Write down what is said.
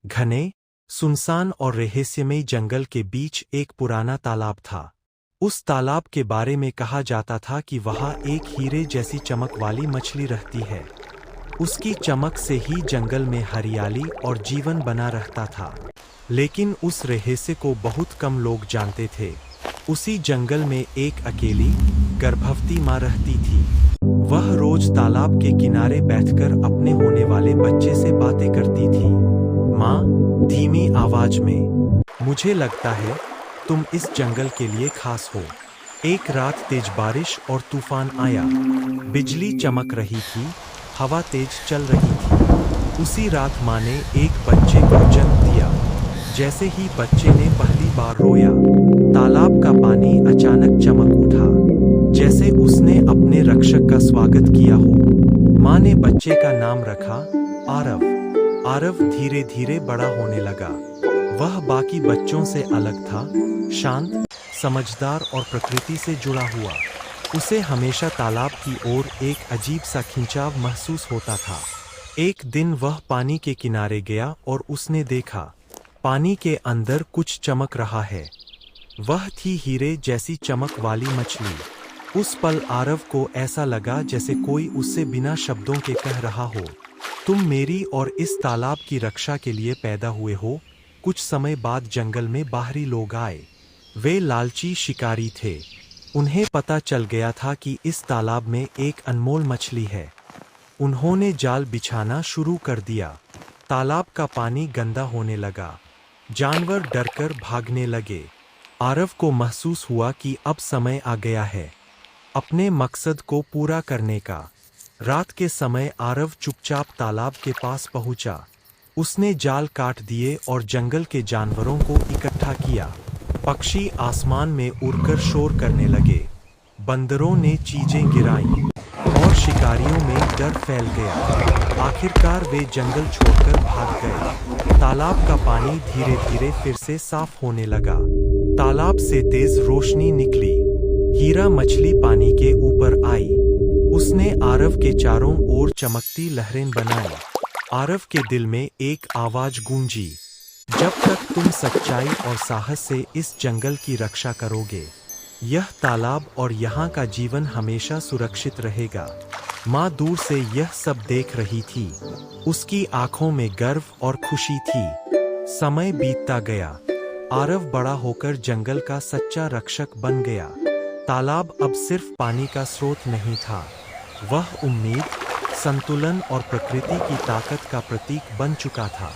घने, सुनसान और रहस्यमयी जंगल के बीच एक पुराना तालाब था। उस तालाब के बारे में कहा जाता था कि वहाँ एक हीरे जैसी चमक वाली मछली रहती है। उसकी चमक से ही जंगल में हरियाली और जीवन बना रहता था। लेकिन उस रहस्य को बहुत कम लोग जानते थे। उसी जंगल में एक अकेली, गर्भवती माँ रहती थी। वह रोज तालाब के किनारे बैठकर अपने होने वाले बच्चे से बातें करती थी। माँ, धीमी आवाज में, मुझे लगता है तुम इस जंगल के लिए खास हो। एक रात तेज बारिश और तूफान आया। बिजली चमक रही थी, हवा तेज चल रही थी। उसी रात माँ ने एक बच्चे को जन्म दिया। जैसे ही बच्चे ने पहली बार रोया, तालाब का पानी अचानक चमक उठा, जैसे उसने अपने रक्षक का स्वागत किया हो। माँ ने बच्चे का नाम रखा आरव। आरव धीरे धीरे बड़ा होने लगा। वह बाकी बच्चों से अलग था, शांत, समझदार और प्रकृति से जुड़ा हुआ। उसे हमेशा तालाब की ओर एक अजीब सा खिंचाव महसूस होता था। एक दिन वह पानी के किनारे गया और उसने देखा, पानी के अंदर कुछ चमक रहा है। वह थी हीरे जैसी चमक वाली मछली। उस पल आरव को ऐसा लगा जैसे कोई उससे बिना शब्दों के कह रहा हो, तुम मेरी और इस तालाब की रक्षा के लिए पैदा हुए हो। कुछ समय बाद जंगल में बाहरी लोग आए। वे लालची शिकारी थे। उन्हें पता चल गया था कि इस तालाब में एक अनमोल मछली है। उन्होंने जाल बिछाना शुरू कर दिया। तालाब का पानी गंदा होने लगा। जानवर डरकर भागने लगे। आरव को महसूस हुआ कि अब समय आ गया है अपने मकसद को पूरा करने का। रात के समय आरव चुपचाप तालाब के पास पहुंचा। उसने जाल काट दिए और जंगल के जानवरों को इकट्ठा किया। पक्षी आसमान में उड़कर शोर करने लगे। बंदरों ने चीजें गिराईं और शिकारियों में डर फैल गया। आखिरकार वे जंगल छोड़कर भाग गए। तालाब का पानी धीरे धीरे फिर से साफ होने लगा। तालाब से तेज रोशनी निकली। हीरा मछली पानी के ऊपर आई। उसने आरव के चारों ओर चमकती लहरें बनाई। आरव के दिल में एक आवाज गूंजी, जब तक तुम सच्चाई और साहस से इस जंगल की रक्षा करोगे, यह तालाब और यहाँ का जीवन हमेशा सुरक्षित रहेगा। माँ दूर से यह सब देख रही थी। उसकी आंखों में गर्व और खुशी थी। समय बीतता गया। आरव बड़ा होकर जंगल का सच्चा रक्षक बन गया। तालाब अब सिर्फ पानी का स्रोत नहीं था, वह उम्मीद, संतुलन और प्रकृति की ताकत का प्रतीक बन चुका था।